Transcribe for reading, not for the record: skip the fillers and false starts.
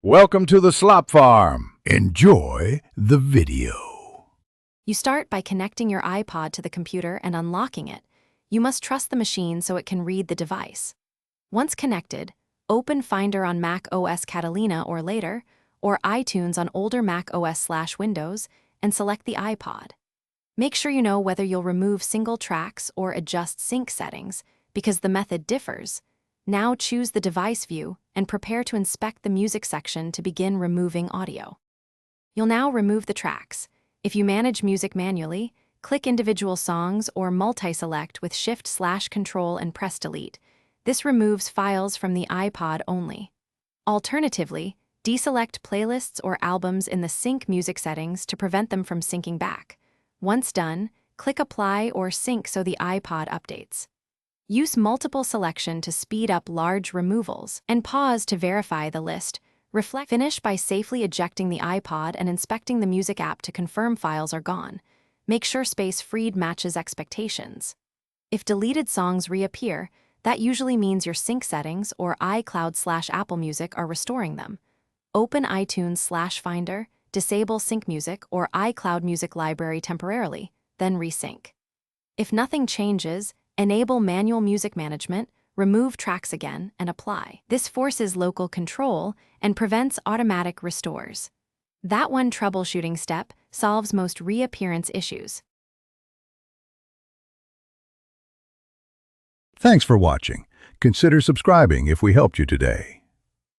Welcome to the Slop Farm. Enjoy the video. You start by connecting your iPod to the computer and unlocking it. You must trust the machine so it can read the device. Once connected, open Finder on Mac OS Catalina or later, or iTunes on older Mac OS/Windows, and select the iPod. Make sure you know whether you'll remove single tracks or adjust sync settings, because the method differs. Now choose the device view and prepare to inspect the music section to begin removing audio. You'll now remove the tracks. If you manage music manually, click individual songs or multi-select with Shift/Control and press Delete. This removes files from the iPod only. Alternatively, deselect playlists or albums in the sync music settings to prevent them from syncing back. Once done, click Apply or Sync so the iPod updates. Use multiple selection to speed up large removals, and pause to verify the list. Finish by safely ejecting the iPod and inspecting the music app to confirm files are gone. Make sure space freed matches expectations. If deleted songs reappear, that usually means your sync settings or iCloud/Apple Music are restoring them. Open iTunes/Finder, disable sync music or iCloud Music Library temporarily, then resync. If nothing changes, enable manual music management, remove tracks again, and apply. This forces local control and prevents automatic restores. That one troubleshooting step solves most reappearance issues. Thanks for watching. Consider subscribing if we helped you today.